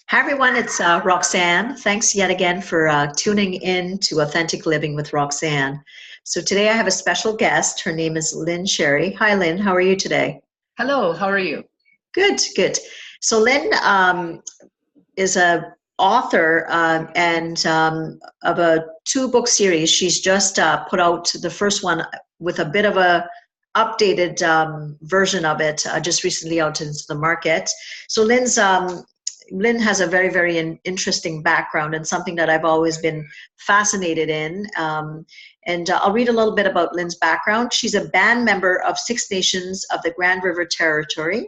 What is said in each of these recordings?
Hi, everyone. It's Roxanne. Thanks yet again for tuning in to Authentic Living with Roxanne. So today I have a special guest. Her name is Lynne Sherry. Hi, Lynne. How are you today? Hello, how are you? Good, good. So Lynne is a author and of a two-book series. She's just put out the first one with a bit of a updated version of it just recently out into the market. So Lynne has a very, very interesting background and something that I've always been fascinated in. And I'll read a little bit about Lynne's background. She's a band member of Six Nations of the Grand River Territory,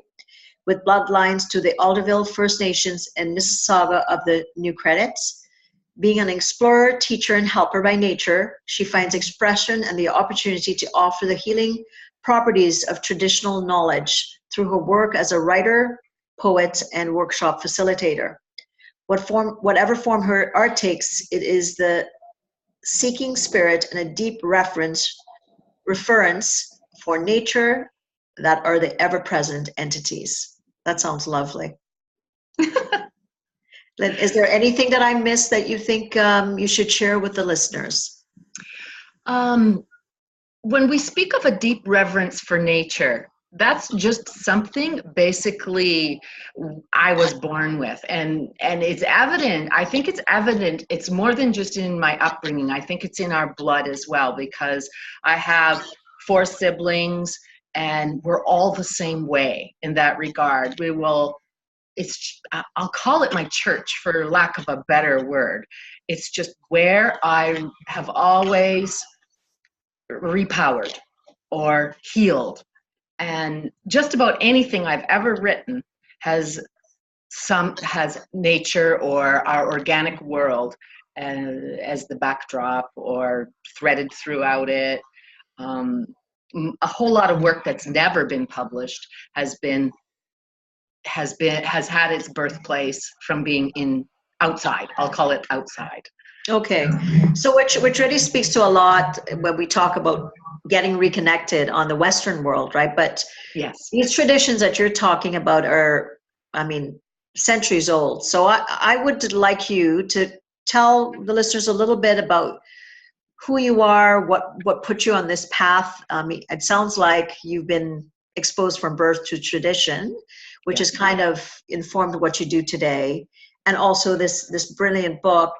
with bloodlines to the Alderville First Nations and Mississauga of the New Credits. Being an explorer, teacher, and helper by nature, she finds expression and the opportunity to offer the healing properties of traditional knowledge through her work as a writer, poet, and workshop facilitator. Whatever form her art takes, it is the seeking spirit and a deep reference for nature that are the ever-present entities. That sounds lovely. Lynne, is there anything that I missed that you think you should share with the listeners? When we speak of a deep reverence for nature, that's just something basically I was born with, and it's evident. I think it's evident. It's more than just in my upbringing. I think it's in our blood as well, because I have 4 siblings and we're all the same way in that regard. I'll call it my church for lack of a better word. It's just where I have always repowered or healed. And just about anything I've ever written has nature or our organic world as the backdrop or threaded throughout it. A whole lot of work that's never been published has had its birthplace from being outside. I'll call it outside. Okay, so which really speaks to a lot when we talk about getting reconnected on the Western world, right? But yes, these traditions that you're talking about are, centuries old. So I would like you to tell the listeners a little bit about who you are, what put you on this path. It sounds like you've been exposed from birth to tradition, which has kind of informed what you do today. And also this brilliant book,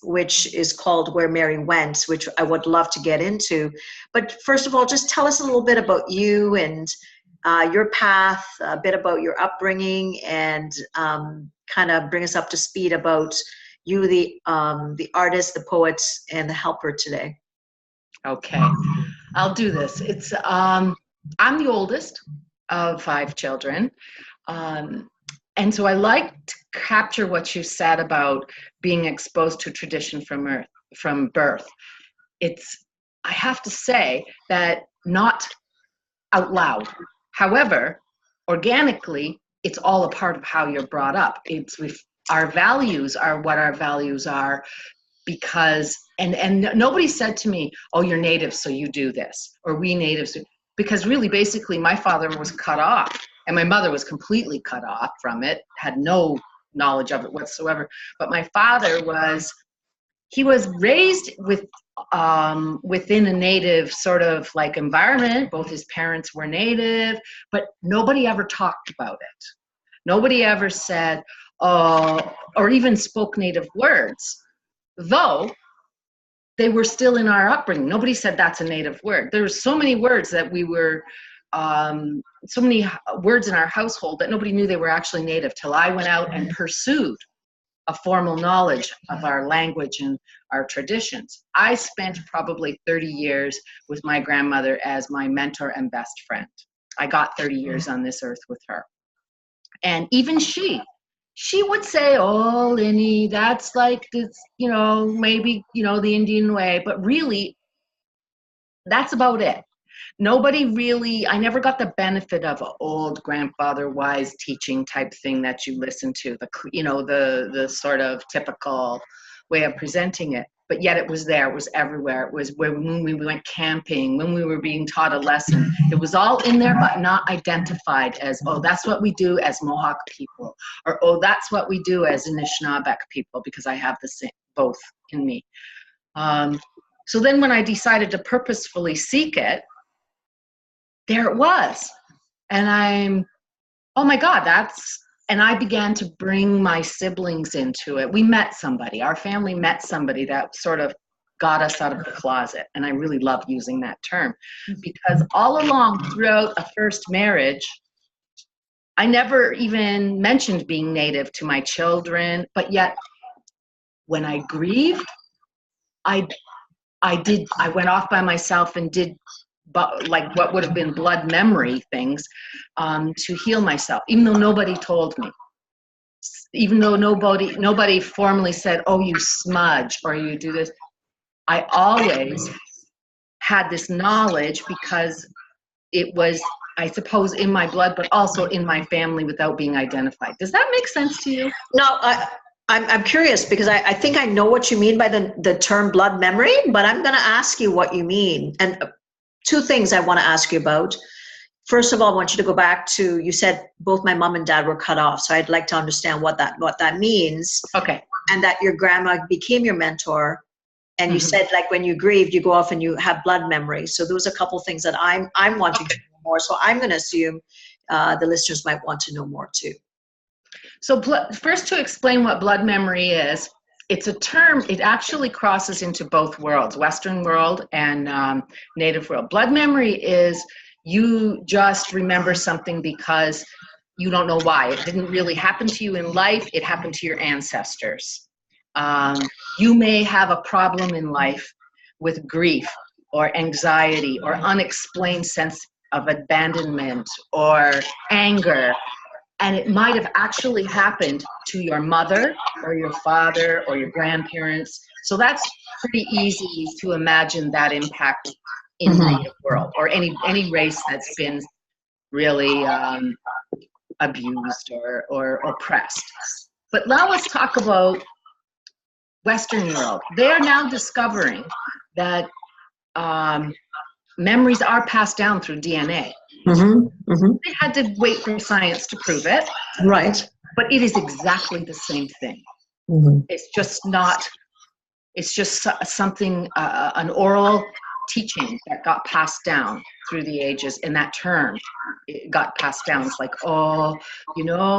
which is called Where Mary Went, which I would love to get into. But first of all, just tell us a little bit about you and your path, a bit about your upbringing, and kind of bring us up to speed about you, the artist, the poet, and the helper today. Okay, I'll do this. I'm the oldest of 5 children. And so I like to capture what you said about being exposed to tradition from birth. I have to say that not out loud. However, organically, it's all a part of how you're brought up. Our values are what our values are, because, and nobody said to me, oh, you're native, so you do this, or we natives, because really, basically, my father was cut off. And my mother was completely cut off from it, had no knowledge of it whatsoever. But my father was raised within a native sort of like environment. Both his parents were native, but nobody ever talked about it. Nobody ever said, or even spoke native words, though they were still in our upbringing. Nobody said that's a native word. There were so many words that so many words in our household that nobody knew they were actually native till I went out and pursued a formal knowledge of our language and our traditions. I spent probably 30 years with my grandmother as my mentor and best friend. I got 30 years on this earth with her. And even she would say, oh, Lynne, that's like this, maybe, the Indian way, but really, that's about it. Nobody really, I never got the benefit of an old grandfather wise teaching type thing that you listen to, the sort of typical way of presenting it. but yet it was there. It was everywhere. It was when we went camping, when we were being taught a lesson. It was all in there, but not identified as, oh, that's what we do as Mohawk people, or oh, that's what we do as Anishinaabeg people, because I have the same, both in me. So then when I decided to purposefully seek it, there it was. And I'm, oh my God, and I began to bring my siblings into it. We met somebody, our family met somebody that sort of got us out of the closet. And I really love using that term, because all along throughout a first marriage, I never even mentioned being Native to my children, but yet when I grieved, I went off by myself and did like what would have been blood memory things to heal myself, even though nobody told me, even though nobody formally said, oh, you smudge or you do this. I always had this knowledge because it was, I suppose, in my blood, but also in my family without being identified. Does that make sense to you? No, I'm curious because I think I know what you mean by the term blood memory, but I'm going to ask you what you mean. And two things I want to ask you about. First of all, I want you to go back to, you said both my mom and dad were cut off. So I'd like to understand what that means. Okay. And that your grandma became your mentor. And you said, like, when you grieved, you go off and you have blood memory. So those are a couple things that I'm wanting to know more. So I'm going to assume the listeners might want to know more too. So first, to explain what blood memory is, it's a term, it actually crosses into both worlds, Western world and Native world. Blood memory is you just remember something because you don't know why. It didn't really happen to you in life, it happened to your ancestors. You may have a problem in life with grief or anxiety or unexplained sense of abandonment or anger. And it might have actually happened to your mother or your father or your grandparents. So that's pretty easy to imagine that impact in the Native world or any race that's been really abused or oppressed. But now let's talk about Western world. They are now discovering that memories are passed down through DNA. They had to wait for science to prove it. Right. But it is exactly the same thing. It's just something, an oral teaching that got passed down through the ages, and that term, it got passed down. It's like, oh,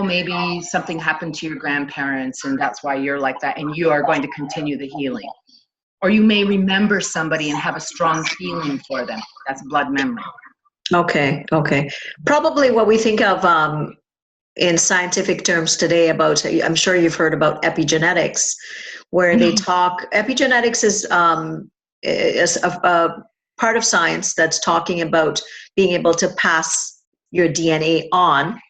maybe something happened to your grandparents and that's why you're like that, and you are going to continue the healing. Or you may remember somebody and have a strong feeling for them. That's blood memory. Okay. Probably what we think of in scientific terms today about, I'm sure you've heard about epigenetics, where they talk, epigenetics is a part of science that's talking about being able to pass your DNA on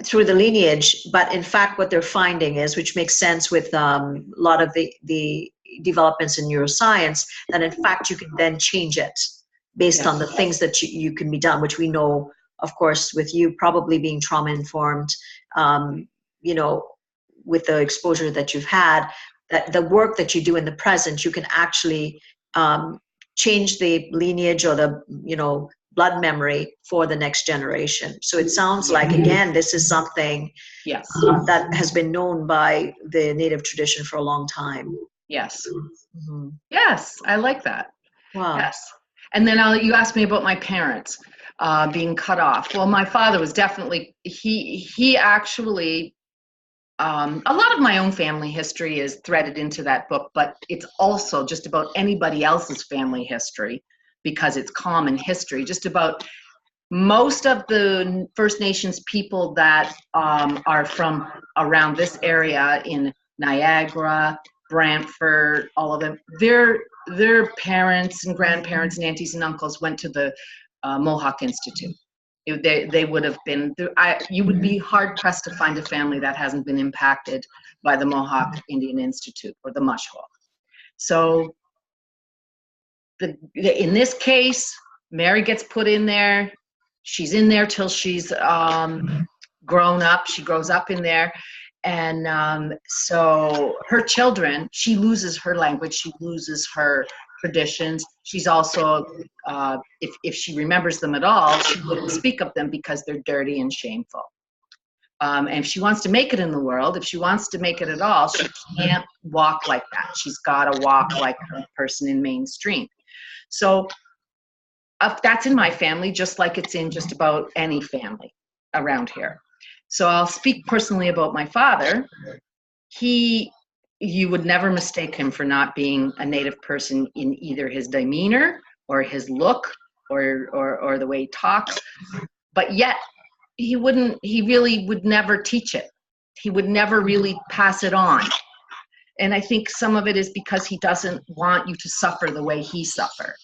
through the lineage. But in fact, what they're finding is, which makes sense with a lot of the developments in neuroscience, that in fact you can then change it based on the things that you can be done, which we know, of course, with you probably being trauma-informed, with the exposure that you've had, that the work that you do in the present, you can actually change the lineage or the, blood memory for the next generation. So it sounds like, again, this is something that has been known by the Native tradition for a long time. Yes. Yes, I like that. Wow. Yes. And then you asked me about my parents being cut off. Well, my father was definitely, he actually, a lot of my own family history is threaded into that book, but it's also just about anybody else's family history because it's common history. Just about most of the First Nations people that are from around this area in Niagara, Brantford, all of them, their parents and grandparents and aunties and uncles went to the Mohawk Institute. They would have been, you would be hard pressed to find a family that hasn't been impacted by the Mohawk Indian Institute or the Mushhawk. So in this case, Mary gets put in there. She's in there till she's grown up. She grows up in there. So her children, she loses her language, she loses her traditions. She's also, if she remembers them at all, she wouldn't speak of them because they're dirty and shameful. And if she wants to make it in the world, if she wants to make it at all, she can't walk like that. She's got to walk like a person in mainstream. So that's in my family, just like it's in just about any family around here. So I'll speak personally about my father. You would never mistake him for not being a Native person in either his demeanor or his look or the way he talks. But yet he really would never teach it. He would never really pass it on. And I think some of it is because he doesn't want you to suffer the way he suffered.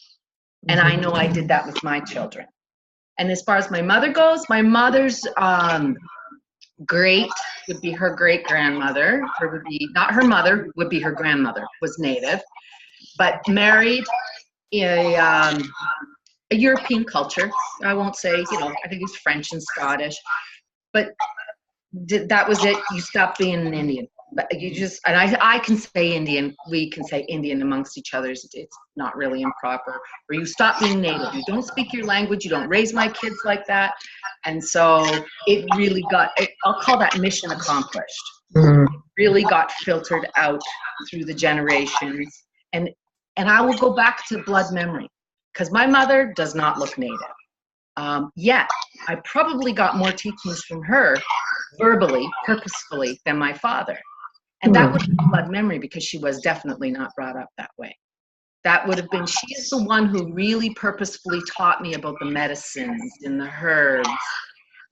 And I know I did that with my children. And as far as my mother goes, my mother's great would be her great grandmother. Would be not her mother, would be her grandmother, was Native, but married a European culture. I won't say, I think it's French and Scottish, but that was it. You stopped being an Indian. You just, and I can say Indian, we can say Indian amongst each other. It's not really improper. Or you stop being Native. You don't speak your language. You don't raise my kids like that. And so it really I'll call that mission accomplished. It really got filtered out through the generations. And I will go back to blood memory, because my mother does not look Native. Yet I probably got more teachings from her verbally, purposefully, than my father. And that would be blood memory, because she was definitely not brought up that way. That would have been, she is the one who really purposefully taught me about the medicines and the herbs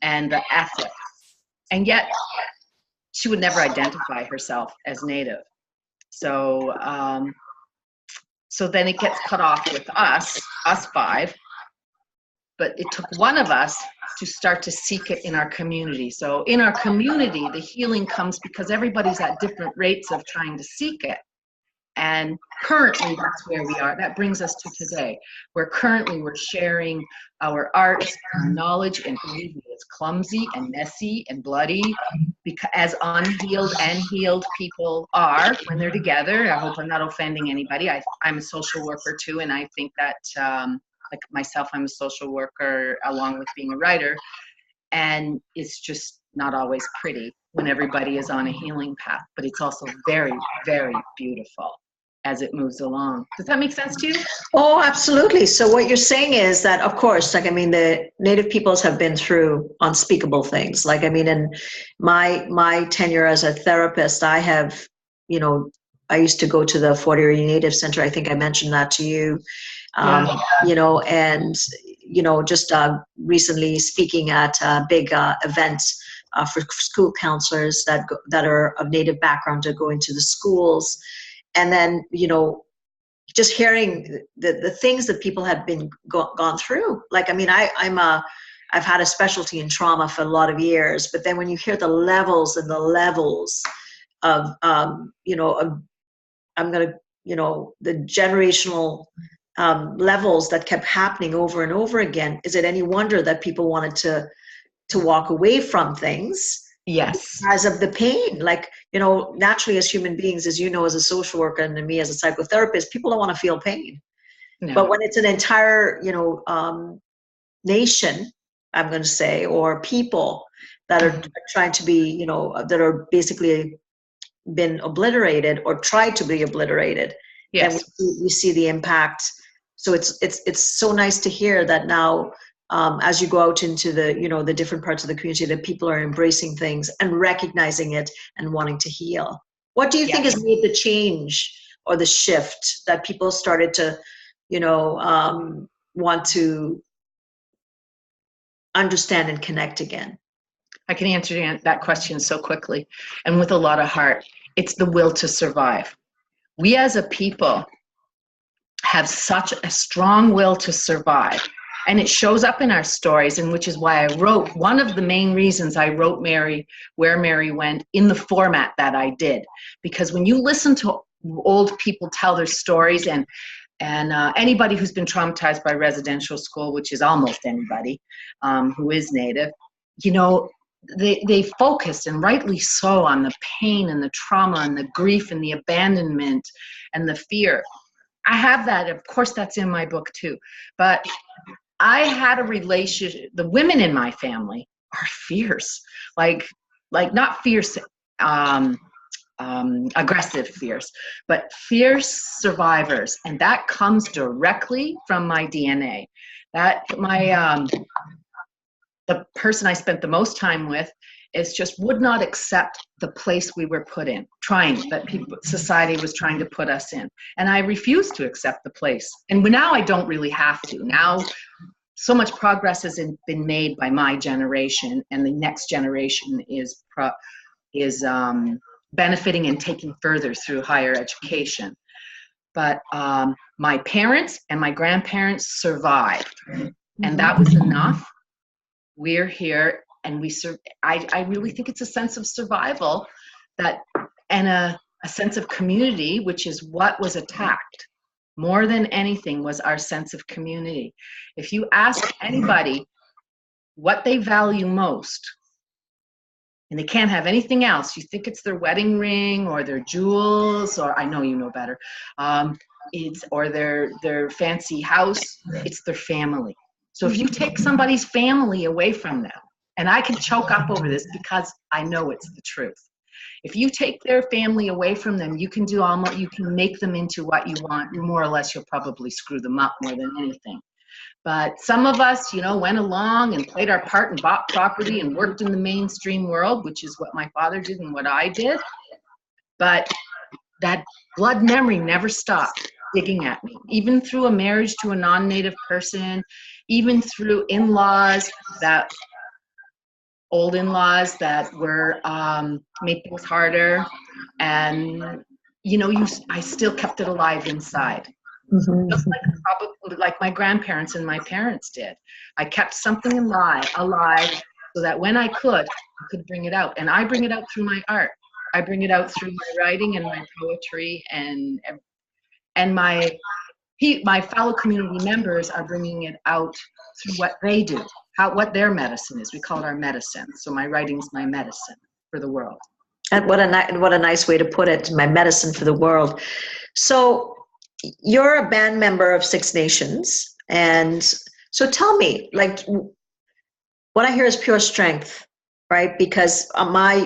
and the ethics. And yet she would never identify herself as Native. So, so then it gets cut off with us five. But it took one of us to start to seek it in our community. So in our community, the healing comes because everybody's at different rates of trying to seek it. And currently, that's where we are. That brings us to today, where currently we're sharing our arts, our knowledge, and believe me, it's clumsy and messy and bloody, because as unhealed and healed people are when they're together. I hope I'm not offending anybody. I'm a social worker too, and I think that like myself, I'm a social worker along with being a writer, and it's just not always pretty when everybody is on a healing path, but it's also very, very beautiful as it moves along. Does that make sense to you? Oh, absolutely. So what you're saying is that, of course, the Native peoples have been through unspeakable things. In my tenure as a therapist, I have, I used to go to the Fort Erie Native Center. I think I mentioned that to you. Just recently speaking at a big event for school counselors that are of Native background to go into the schools. And then, just hearing the things that people have been gone through. I've had a specialty in trauma for a lot of years, but then when you hear the levels and the levels of, the generational levels that kept happening over and over again, is it any wonder that people wanted to walk away from things? Yes. Because of the pain. Naturally as human beings, as as a social worker and me as a psychotherapist, people don't want to feel pain. No. But when it's an entire, nation, I'm going to say, or people that are trying to be, that are basically been obliterated or tried to be obliterated, yes. And we see the impact. So it's so nice to hear that now, as you go out into the, the different parts of the community, that people are embracing things and recognizing it and wanting to heal. What do you think has made the change or the shift that people started to, want to understand and connect again? I can answer that question so quickly and with a lot of heart. It's the will to survive. We as a people have such a strong will to survive. And it shows up in our stories, and which is why I wrote, one of the main reasons I wrote Mary, Where Mary Went, in the format that I did. Because when you listen to old people tell their stories, and anybody who's been traumatized by residential school, which is almost anybody who is Native, they focused, and rightly so, on the pain and the trauma and the grief and the abandonment and the fear. I have that. Of course, that's in my book too. But I had a relationship. The women in my family are fierce, like not fierce, aggressive fierce, but fierce survivors, and that comes directly from my DNA. That the person I spent the most time with just would not accept the place we were put in, society was trying to put us in. And I refused to accept the place. And now I don't really have to. Now, so much progress has been made by my generation, and the next generation is benefiting and taking further through higher education. But my parents and my grandparents survived, and that was enough. We're here, and I really think it's a sense of survival, and a sense of community, which is what was attacked more than anything, was our sense of community. If you ask anybody what they value most, and they can't have anything else, you think it's their wedding ring or their jewels, or I know you know better, or their fancy house, it's their family. So if you take somebody's family away from them, and I can choke up over this because I know it's the truth. If you take their family away from them, you can make them into what you want. More or less, you'll probably screw them up more than anything. But some of us, went along and played our part and bought property and worked in the mainstream world, which is what my father did and what I did. But that blood memory never stopped digging at me, even through a marriage to a non-native person, even through old in-laws that were made things harder, and I still kept it alive inside. Just like my grandparents and my parents did. I kept something alive so that when I could bring it out. And I bring it out through my art. I bring it out through my writing and my poetry, and my fellow community members are bringing it out through what they do, what their medicine is. We call it our medicine. So my writing's my medicine for the world. And what a nice way to put it, my medicine for the world. So you're a band member of Six Nations, and so tell me, what I hear is pure strength, right? Because my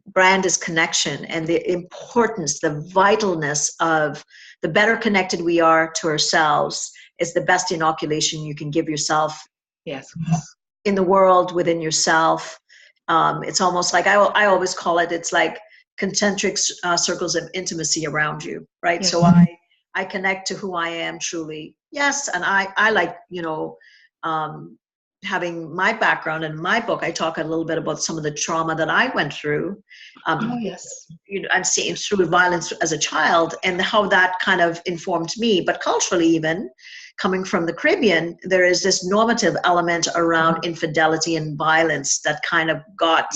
brand is connection, and the importance, the vitalness of the better connected we are to ourselves is the best inoculation you can give yourself. Yes. In the world, within yourself. It's almost like I always call it, it's like concentric circles of intimacy around you, right? Yes. So I connect to who I am truly. Yes, and I like, having my background in my book, I talk a little bit about some of the trauma that I went through. Yes. I'm seeing through violence as a child, and how that kind of informed me. But culturally, even coming from the Caribbean, there is this normative element around infidelity and violence that kind of got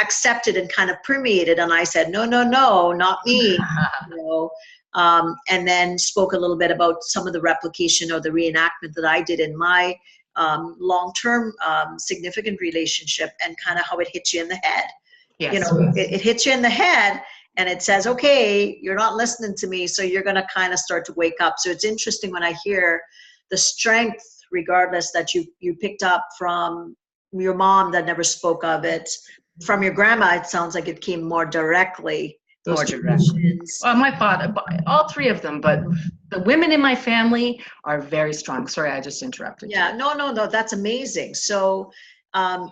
accepted and kind of permeated. And I said, no, not me. And then spoke a little bit about some of the replication or the reenactment that I did in my long-term significant relationship, and kind of how it hits you in the head. Yes. It hits you in the head, and it says, okay, you're not listening to me, so you're going to kind of start to wake up. So it's interesting when I hear the strength, regardless, that you picked up from your mom that never spoke of it. From your grandma, it sounds like it came more directly. More directly. Well, my father, all three of them, but the women in my family are very strong. Sorry, I just interrupted you. No, that's amazing. So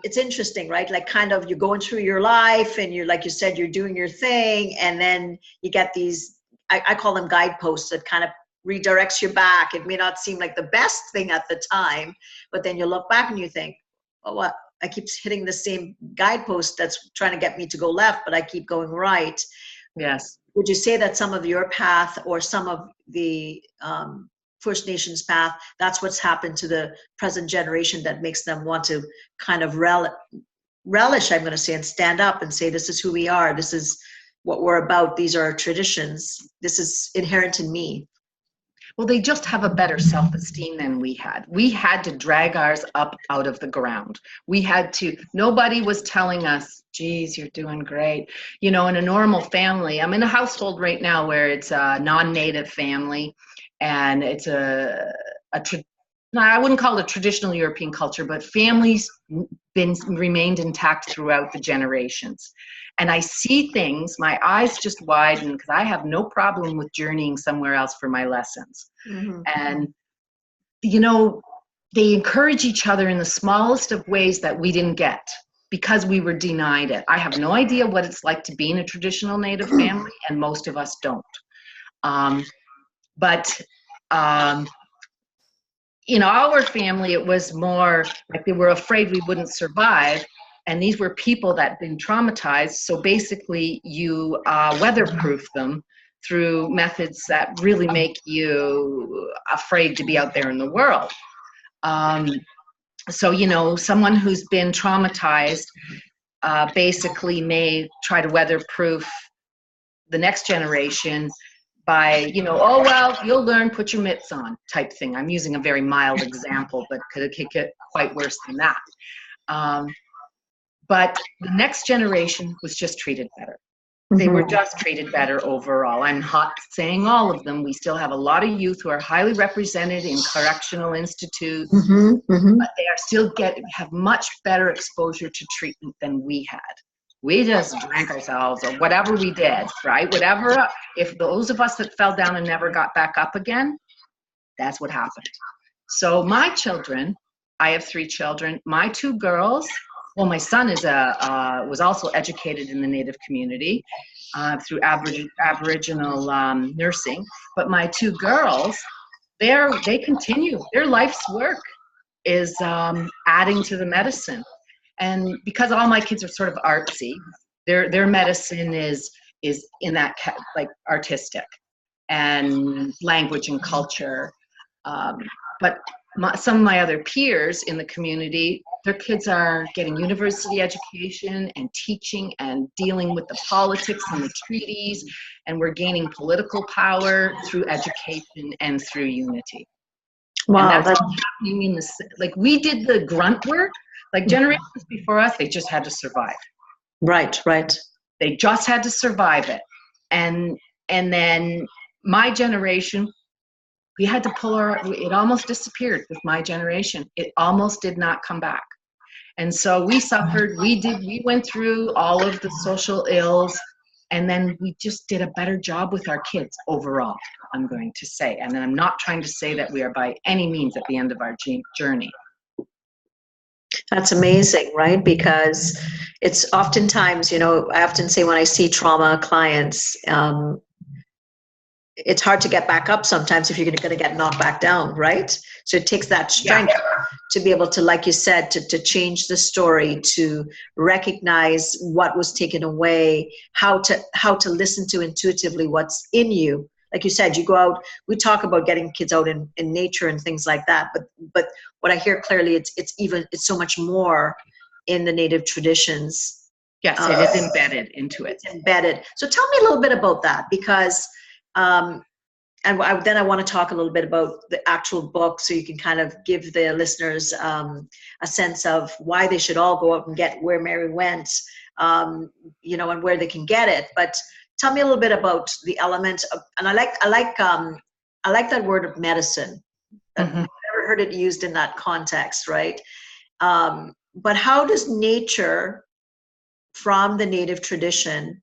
it's interesting, right? Like, kind of, you're going through your life, and you're, like you said, you're doing your thing, and then you get these, I call them guideposts, that kind of redirects you back. It may not seem like the best thing at the time, but then you look back and you think, oh, what? I keep hitting the same guidepost that's trying to get me to go left, but I keep going right. Yes. Would you say that some of your path, or some of the First Nations path, that's what's happened to the present generation that makes them want to kind of relish, I'm going to say, and stand up and say, this is who we are, this is what we're about, these are our traditions, this is inherent in me? Well, they just have a better self-esteem than we had. We had to drag ours up out of the ground. Nobody was telling us, geez, you're doing great. You know, in a normal family, I'm in a household right now where it's a non-native family, and it's I wouldn't call it a traditional European culture, but families remained intact throughout the generations. And I see things, my eyes just widen because I have no problem with journeying somewhere else for my lessons. Mm-hmm. And, you know, they encourage each other in the smallest of ways that we didn't get because we were denied it. I have no idea what it's like to be in a traditional Native family, and most of us don't. In our family, it was more like they were afraid we wouldn't survive. And these were people that had been traumatized. So basically, you weatherproof them through methods that really make you afraid to be out there in the world. So, you know, someone who's been traumatized basically may try to weatherproof the next generation by, you know, oh, well, you'll learn, put your mitts on type thing. I'm using a very mild example, but could get quite worse than that. But the next generation was just treated better. They were just treated better overall. I'm not saying all of them. We still have a lot of youth who are highly represented in correctional institutes, but they are still have much better exposure to treatment than we had. We just drank ourselves or whatever we did, right? Whatever, if those of us that fell down and never got back up again, that's what happened. So my children, I have 3 children. My 2 girls, well, my son is was also educated in the Native community through Aboriginal nursing. But my 2 girls, they continue. Their life's work is adding to the medicine. And because all my kids are sort of artsy, their medicine is in that like artistic and language and culture. But some of my other peers in the community, their kids are getting university education and teaching and dealing with the politics and the treaties, and we're gaining political power through education and through unity. Wow, and that's all happening in like we did the grunt work. Like generations before us, they just had to survive. Right. They just had to survive it. And then my generation, we had to it almost disappeared with my generation. It almost did not come back. And so we suffered, we went through all of the social ills, and then we just did a better job with our kids overall, I'm going to say. And I'm not trying to say that we are by any means at the end of our journey. That's amazing, right? Because it's oftentimes, you know, I often say when I see trauma clients, it's hard to get back up sometimes if you're going to get knocked back down, right? So it takes that strength to be able to, like you said, to change the story, to recognize what was taken away, how to listen to intuitively what's in you. Like you said, you go out, we talk about getting kids out in nature and things like that, but what I hear clearly, it's so much more in the Native traditions. Yes, it is embedded into it. It's embedded. So tell me a little bit about that, because then I want to talk a little bit about the actual book, so you can kind of give the listeners a sense of why they should all go out and get Where Mary Went, you know, and where they can get it. But tell me a little bit about the element of, and I like that word of medicine. I've never heard it used in that context, right? But how does nature from the Native tradition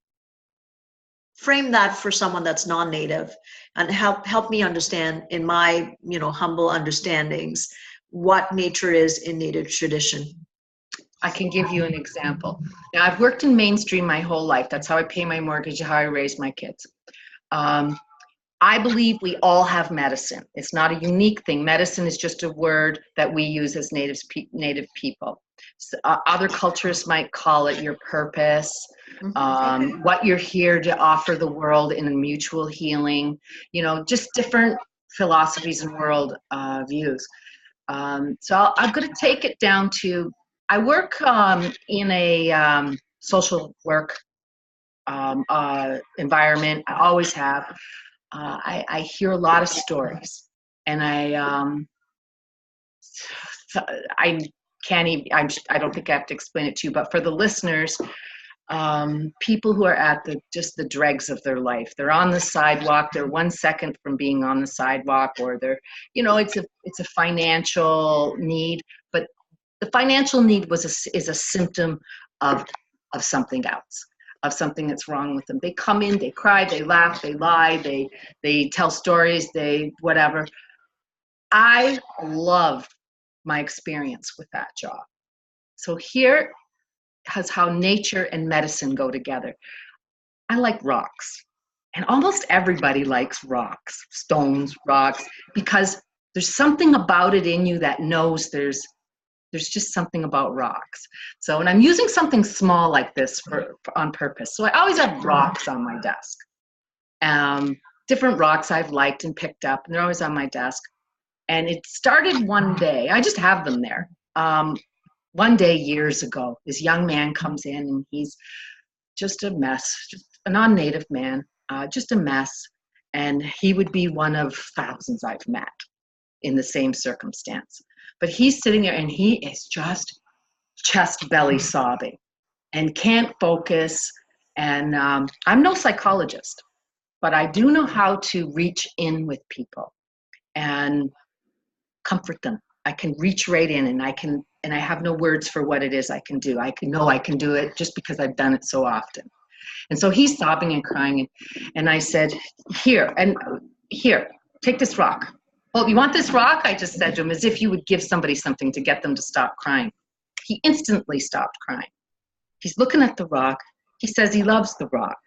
frame that for someone that's non-Native, and help me understand in my, you know, humble understandings what nature is in Native tradition? I can give you an example. Now, I've worked in mainstream my whole life. That's how I pay my mortgage, how I raise my kids. I believe we all have medicine. It's not a unique thing. Medicine is just a word that we use as Native people. So, other cultures might call it your purpose, what you're here to offer the world in a mutual healing, you know, just different philosophies and world views. So I'm going to take it down to, I work in a social work environment. I always have. I hear a lot of stories, and I can't even, I don't think I have to explain it to you, but for the listeners, people who are at just the dregs of their life, they're on the sidewalk, they're 1 second from being on the sidewalk, or they're, it's a financial need, but the financial need is a symptom of something else, of something that's wrong with them. They come in, they cry, they laugh, they lie, they tell stories, they whatever. I love my experience with that job. So here has how nature and medicine go together. I like rocks, and almost everybody likes rocks, stones, rocks, because there's something about it in you that knows there's just something about rocks. So, and I'm using something small like this on purpose. So I always have rocks on my desk. Different rocks I've liked and picked up, and they're always on my desk. And it started one day, I just have them there. One day years ago, this young man comes in, and he's just a mess, just a non-native man, just a mess. And he would be one of thousands I've met in the same circumstance. But he's sitting there, and he is just chest belly sobbing and can't focus. And I'm no psychologist, but I do know how to reach in with people and comfort them. I can reach right in, and I have no words for what it is I can do. I can do it just because I've done it so often. And so he's sobbing and crying, and I said, here, take this rock. Well, you want this rock? I just said to him, as if you would give somebody something to get them to stop crying. He instantly stopped crying. He's looking at the rock. He says he loves the rock.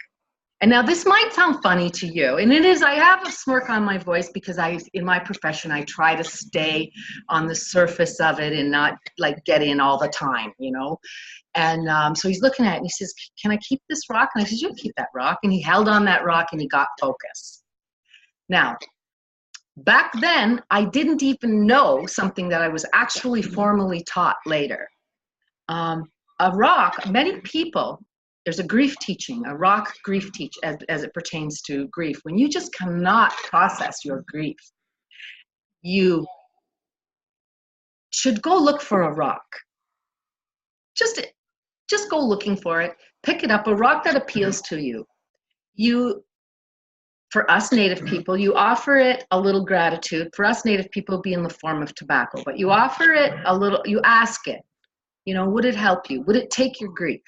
And now this might sound funny to you, and it is. I have a smirk on my voice because in my profession, I try to stay on the surface of it and not like get in all the time, And so he's looking at it, and he says, can I keep this rock? And I said, you keep that rock. And he held on that rock, and he got focus. Now, back then, I didn't even know something that I was actually formally taught later. A rock, many people, there's a grief teaching, a rock grief teach as it pertains to grief. When you just cannot process your grief, you should go look for a rock. Just go looking for it. Pick it up, a rock that appeals to you. For us Native people, you offer it a little gratitude. For us Native people, it'll be in the form of tobacco, but you offer it a little, you ask it, would it help you? Would it take your grief?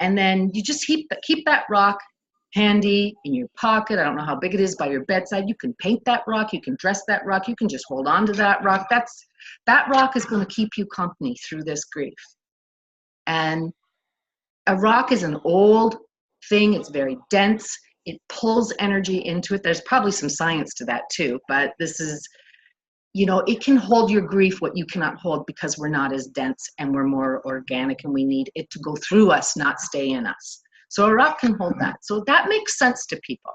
And then you just keep that rock handy in your pocket. I don't know how big it is, by your bedside. You can paint that rock. You can dress that rock. You can just hold on to that rock. That rock is going to keep you company through this grief. And a rock is an old thing. It's very dense. It pulls energy into it. There's probably some science to that too, but this is, it can hold your grief what you cannot hold, because we're not as dense and we're more organic, and we need it to go through us, not stay in us. So a rock can hold that. So that makes sense to people.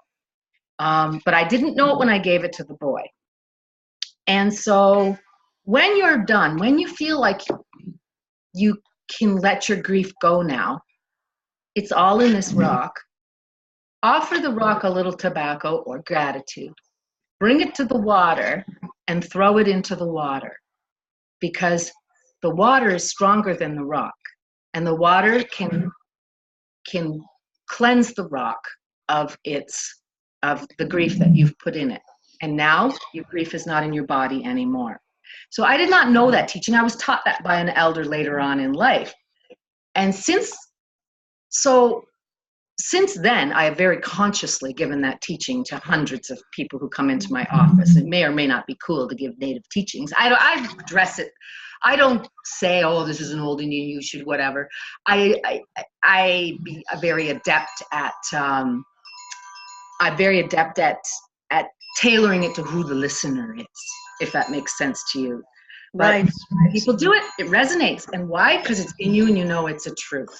But I didn't know it when I gave it to the boy. And so when you're done, when you feel like you can let your grief go now, it's all in this rock. Offer the rock a little tobacco or gratitude. Bring it to the water and throw it into the water, because the water is stronger than the rock, and the water can cleanse the rock of the grief that you've put in it. And now your grief is not in your body anymore. So I did not know that teaching. I was taught that by an elder later on in life. And since then, I have very consciously given that teaching to hundreds of people who come into my office. It may or may not be cool to give Native teachings. I address it. I don't say, oh, this is an old Indian, you should whatever. I be very adept at tailoring it to who the listener is, if that makes sense to you. But Right. People do it. It resonates. And why? Because it's in you, and you know it's a truth.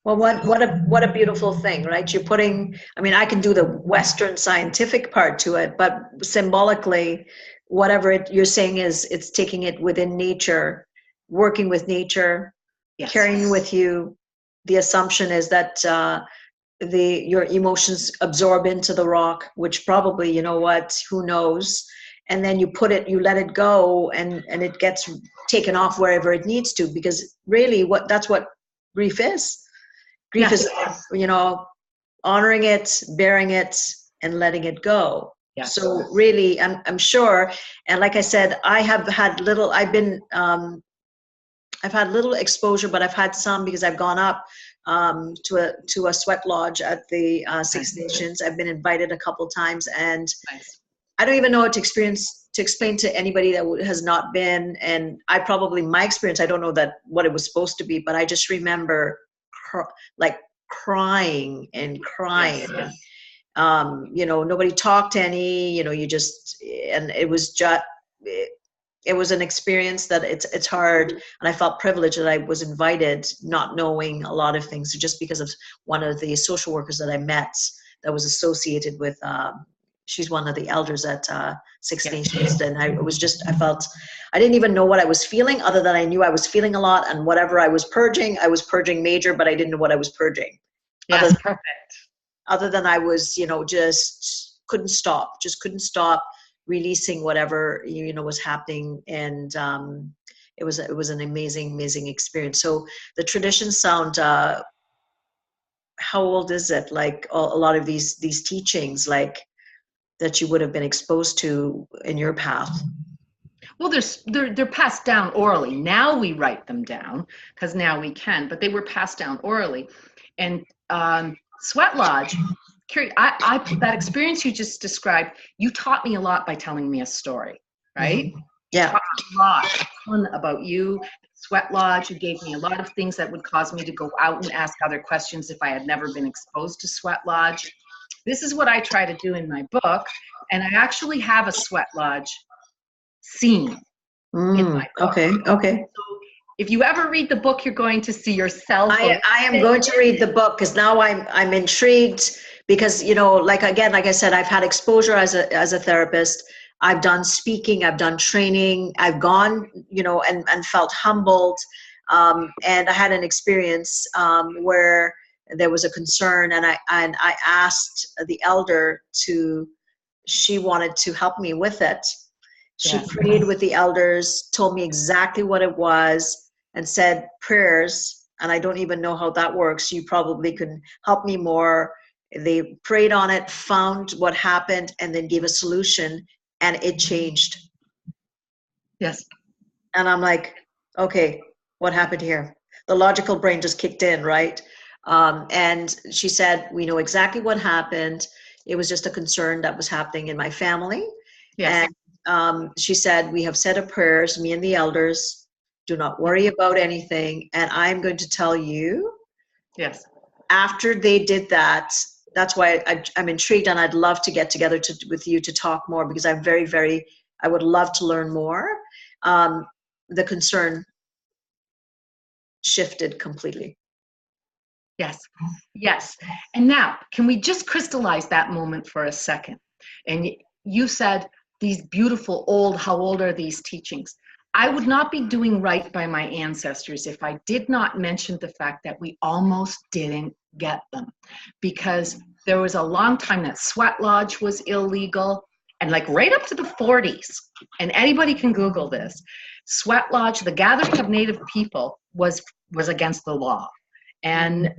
Well, what a beautiful thing, right? You're putting, I can do the Western scientific part to it, but symbolically, whatever you're saying is, it's taking it within nature, working with nature, Yes. carrying with you. The assumption is that your emotions absorb into the rock, which probably, you know what, who knows, and then you let it go, and it gets taken off wherever it needs to, because really that's what grief is. Grief Yes. is, honoring it, bearing it, and letting it go. Yes. So really, I'm sure, and like I said, I've had little exposure, but I've had some because I've gone up to a sweat lodge at the Six Nations. I've been invited a couple times, and Nice. I don't even know what to explain to anybody that has not been. And my experience, I don't know what it was supposed to be, but I just remember crying and crying. Yes. Nobody talked any, and it was just, it was an experience that it's hard, and I felt privileged that I was invited, not knowing a lot of things, just because of one of the social workers that I met that was associated with, she's one of the elders at Six Nations, and I didn't even know what I was feeling, other than I knew I was feeling a lot, and whatever I was purging major, but I didn't know what I was purging. Yes, perfect. Other than I was, just couldn't stop releasing whatever was happening, and it was an amazing experience. So the traditions sound, how old is it? Like a lot of these teachings, like that you would have been exposed to in your path. Well, they're passed down orally. Now we write them down because now we can, but they were passed down orally. And Sweat Lodge, that experience you just described, you taught me a lot by telling me a story, right? Mm-hmm. Yeah. You taught me a ton about you. Sweat Lodge, you gave me a lot of things that would cause me to go out and ask other questions if I had never been exposed to Sweat Lodge. This is what I try to do in my book, and I actually have a Sweat Lodge scene in my book. Okay. So if you ever read the book, you're going to see yourself. I am going to read the book, because now I'm intrigued, because like I said, I've had exposure as a therapist. I've done speaking, I've done training, I've gone and felt humbled, and I had an experience where there was a concern, and I asked the elder she wanted to help me with it. She prayed with the elders, told me exactly what it was, and said prayers, and I don't even know how that works. You probably could help me more. They prayed on it, found what happened, and then gave a solution, and it changed. Yes. And I'm like, okay, what happened here? The logical brain just kicked in, right? And she said, we know exactly what happened. It was just a concern that was happening in my family. Yes. And she said, we have said of prayers, me and the elders, do not worry about anything. And I'm going to tell you. Yes. After they did that, that's why I'm intrigued, and I'd love to get together with you to talk more, because I'm I would love to learn more. The concern shifted completely. Yes. And now, can we just crystallize that moment for a second? And you said these beautiful how old are these teachings? I would not be doing right by my ancestors if I did not mention the fact that we almost didn't get them, because there was a long time that Sweat Lodge was illegal, and like right up to the 40s, and anybody can Google this, Sweat Lodge, the gathering of Native people, was against the law. And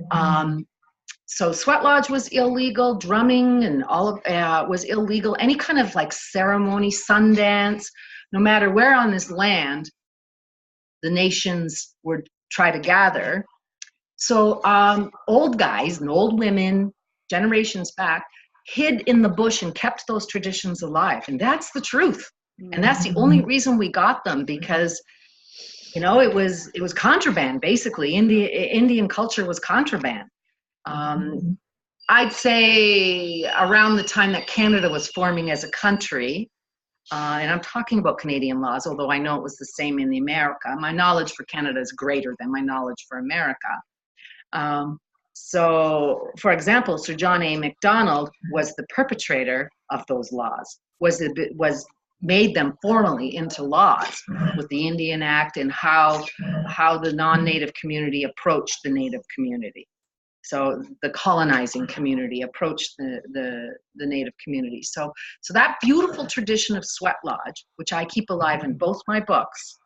so Sweat Lodge was illegal, drumming and all of was illegal, any kind of like ceremony, Sundance, no matter where on this land the nations would try to gather. So old guys and old women, generations back, hid in the bush and kept those traditions alive. And that's the truth. And that's the only reason we got them, because it was contraband, basically. Indian culture was contraband. I'd say around the time that Canada was forming as a country, and I'm talking about Canadian laws, although I know it was the same in America. My knowledge for Canada is greater than my knowledge for America. So, for example, Sir John A. Macdonald was the perpetrator of those laws, was made them formally into laws with the Indian Act, and how the non-Native community approached the Native community. So the colonizing community approached the native community. So that beautiful tradition of sweat lodge, which I keep alive in both my books,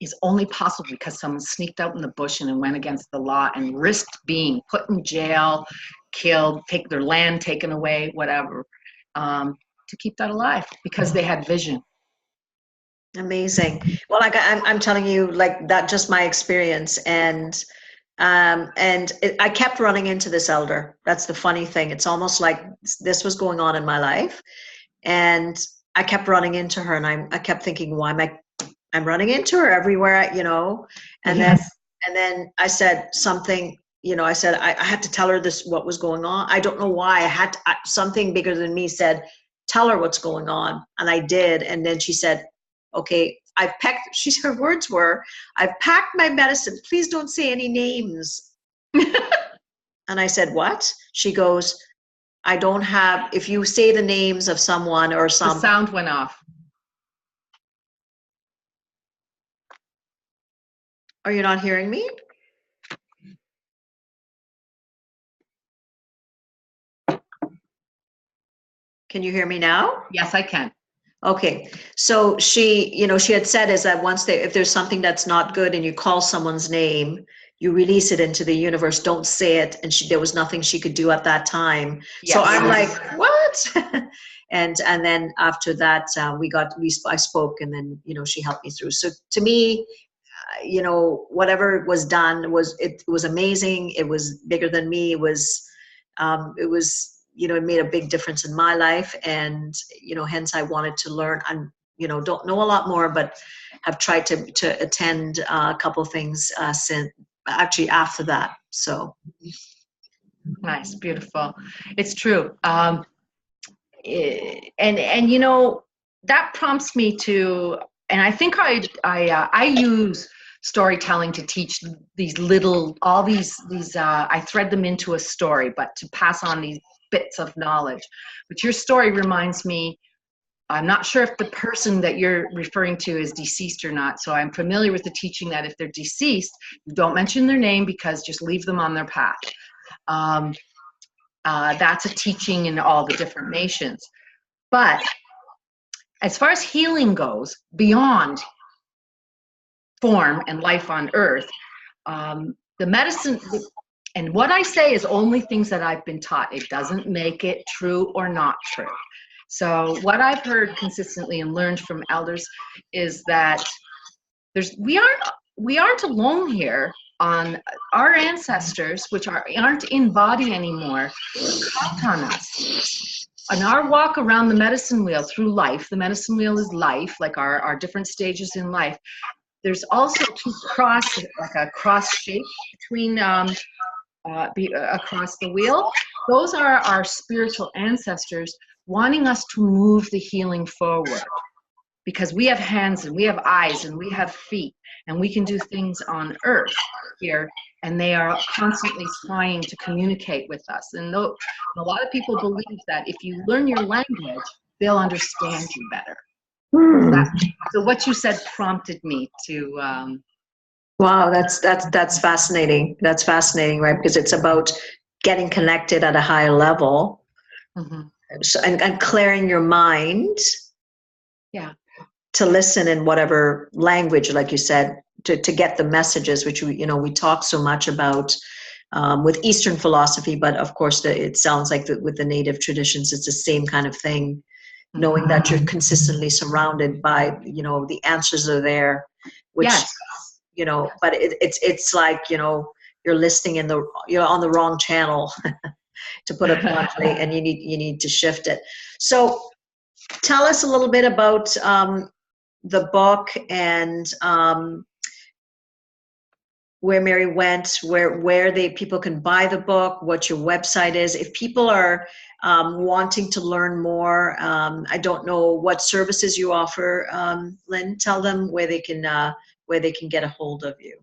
is only possible because someone sneaked out in the bush and went against the law and risked being put in jail, killed, take their land taken away, whatever, to keep that alive because they had vision. Amazing. Well, like I'm telling you, like that, just my experience, and I kept running into this elder. That's the funny thing. It's almost like this was going on in my life, and I kept running into her, and I kept thinking, why am I'm running into her everywhere, you know? And Yes. then I said something, you know, I said I had to tell her this, what was going on. I don't know why. Something bigger than me said, tell her what's going on, and I did. And then she said, okay, her words were, I've packed my medicine. Please don't say any names. And I said, what? She goes, I don't have, if you say the names of someone or some. The sound went off. Are you not hearing me? Can you hear me now? Yes, I can. Okay, so she, you know, she had said is that if there's something that's not good and you call someone's name, you release it into the universe. Don't say it. And there was nothing she could do at that time. Yes. So I'm like, what? and then after that, I spoke, and then, you know, she helped me through. So to me, you know, whatever was done was amazing. It was bigger than me. It was, you know, it made a big difference in my life, and, you know, hence I wanted to learn. I'm, you know, don't know a lot more, but have tried to attend a couple of things since, actually after that. So nice, beautiful. It's true. And you know, that prompts me to, and I think I use storytelling to teach these I thread them into a story, but to pass on these bits of knowledge. But your story reminds me, I'm not sure if the person that you're referring to is deceased or not, so I'm familiar with the teaching that if they're deceased, don't mention their name, because just leave them on their path. That's a teaching in all the different nations. But as far as healing goes, beyond form and life on earth, the medicine, and what I say is only things that I've been taught. It doesn't make it true or not true. So what I've heard consistently and learned from elders is that we aren't alone here. On our ancestors, which aren't in body anymore, count on us. On our walk around the medicine wheel through life, the medicine wheel is life, like our different stages in life. There's also like a cross shape between across the wheel. Those are our spiritual ancestors wanting us to move the healing forward, because we have hands and we have eyes and we have feet, and we can do things on earth here, and they are constantly trying to communicate with us. And a lot of people believe that if you learn your language, they'll understand you better. So what you said prompted me to wow, that's fascinating. That's fascinating, right? Because it's about getting connected at a higher level. Mm-hmm. So, and clearing your mind. Yeah. To listen in whatever language, like you said, to get the messages, which we talk so much about with Eastern philosophy, but of course it sounds like with the native traditions, it's the same kind of thing, knowing that you're consistently surrounded by, the answers are there, which, yes. But it's like, you're listening you're on the wrong channel to put it bluntly, and you need to shift it. So tell us a little bit about the book and where Mary went, where people can buy the book, what your website is. If people are wanting to learn more, I don't know what services you offer, Lynne. Tell them where they can get a hold of you.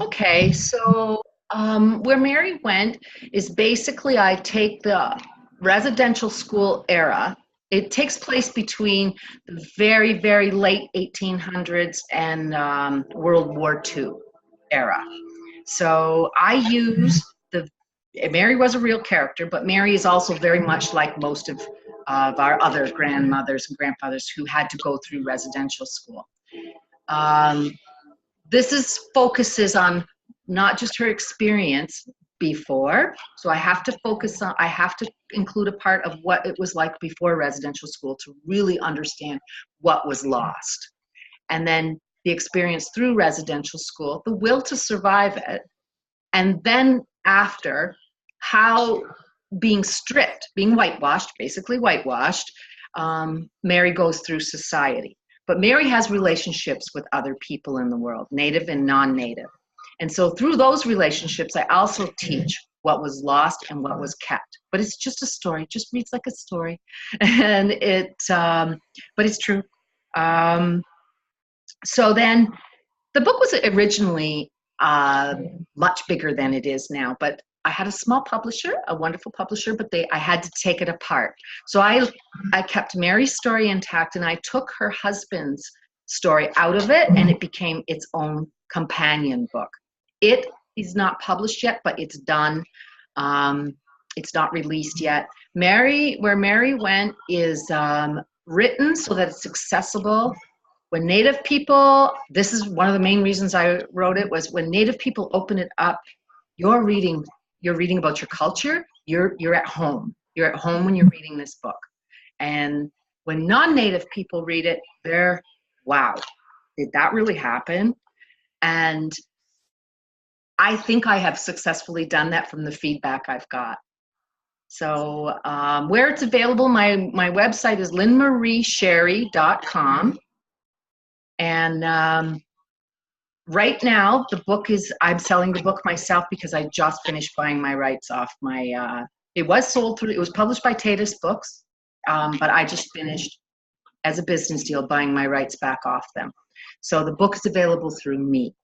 Okay, so where Mary went is basically I take the residential school era. It takes place between the very, very late 1800s and World War II era. So I use Mary was a real character, but Mary is also very much like most of our other grandmothers and grandfathers who had to go through residential school. This focuses on not just her experience before, so I have to include a part of what it was like before residential school to really understand what was lost. And then the experience through residential school, the will to survive it, and then after, how being stripped, being whitewashed, basically whitewashed, Mary goes through society. But Mary has relationships with other people in the world, native and non-native. And so through those relationships, I also teach what was lost and what was kept. But it's just a story, it just reads like a story. And but it's true. So then the book was originally much bigger than it is now, but I had a small publisher, a wonderful publisher, but I had to take it apart. So I kept Mary's story intact, and I took her husband's story out of it, and it became its own companion book. It is not published yet, but it's done. It's not released yet. Where Mary went is written so that it's accessible. When Native people, this is one of the main reasons I wrote it, was when Native people open it up, you're reading about your culture, you're at home. You're at home when you're reading this book. And when non-Native people read it, they're, wow, did that really happen? And I think I have successfully done that from the feedback I've got. So where it's available, my website is lynnemariesherry.com. And right now, I'm selling the book myself because I just finished buying my rights off it was published by Tatus Books, but I just finished, as a business deal, buying my rights back off them. So the book is available through me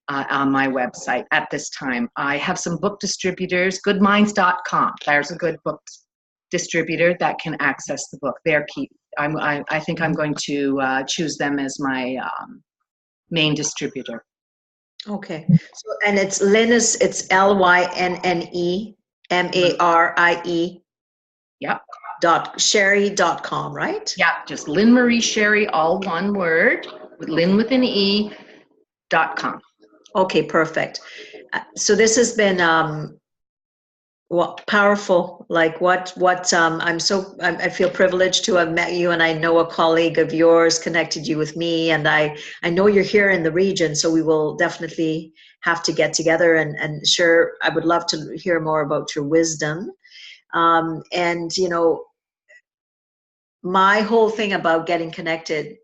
on my website at this time. I have some book distributors, goodminds.com. There's a good book distributor that can access the book. I think I'm going to choose them as my main distributor. Okay. So, and it's LYNNEMARIE. Yep. Sherry.com, right? Yeah, just Lynne Marie Sherry, all one word, with Lynn with an E.com. Okay, perfect. So this has been powerful. Like I feel privileged to have met you, and I know a colleague of yours connected you with me, and I know you're here in the region, so we will definitely have to get together, and sure, I would love to hear more about your wisdom. And you know, my whole thing about getting connected,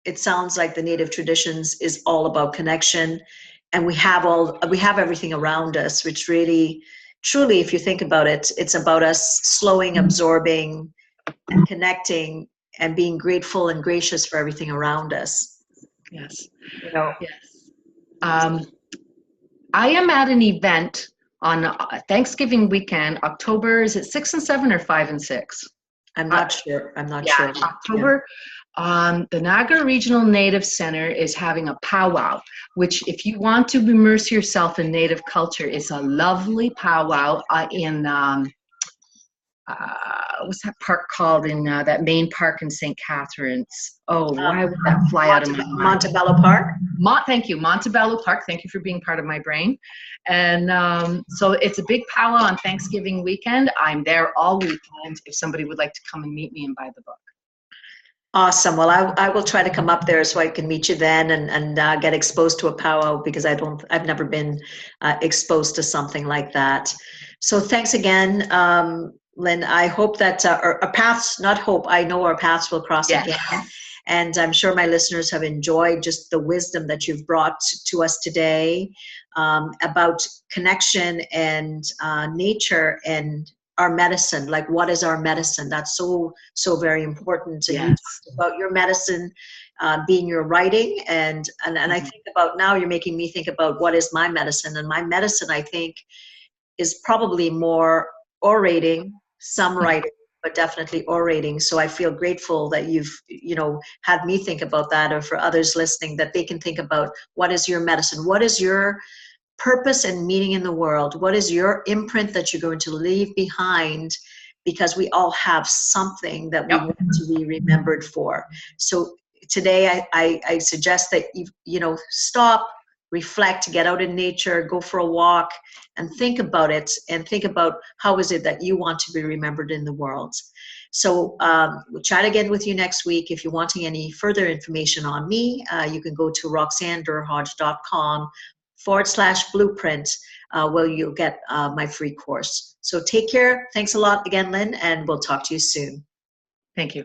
it sounds like the Native traditions is all about connection, and we have everything around us, which really, truly, if you think about it, it's about us slowing, absorbing, and connecting, and being grateful and gracious for everything around us. Yes. You know. Yes. I am at an event on Thanksgiving weekend, October, is it 6 and 7 or 5 and 6? I'm not sure. October. The Niagara Regional Native Center is having a powwow, which, if you want to immerse yourself in Native culture, is a lovely powwow in what's that park called, in that main park in St. Catharines? Oh, why would that fly out of my mind? Montebello Park? Thank you, Montebello Park. Thank you for being part of my brain. And so it's a big powwow on Thanksgiving weekend. I'm there all weekend if somebody would like to come and meet me and buy the book. Awesome. Well, I will try to come up there so I can meet you then and get exposed to a powwow, because I've never been exposed to something like that. So thanks again, Lynn. I hope that our paths, not hope, I know our paths will cross again. And I'm sure my listeners have enjoyed just the wisdom that you've brought to us today about connection and nature and our medicine. Like, what is our medicine? That's so very important. And you talked about your medicine being your writing, and I think about, now you're making me think about what is my medicine. And my medicine, I think, is probably more orating, some writing, but definitely orating. So I feel grateful that you've had me think about that, or for others listening, that they can think about, what is your medicine? What is your purpose and meaning in the world. What is your imprint that you're going to leave behind? Because we all have something that we want to be remembered for. So today I suggest that you stop, reflect, get out in nature, go for a walk, and think about it, and think about how is it that you want to be remembered in the world. So we'll chat again with you next week. If you're wanting any further information on me, you can go to roxannedurhodge.com/blueprint, where you'll get my free course. So take care. Thanks a lot again, Lynn, and we'll talk to you soon. Thank you.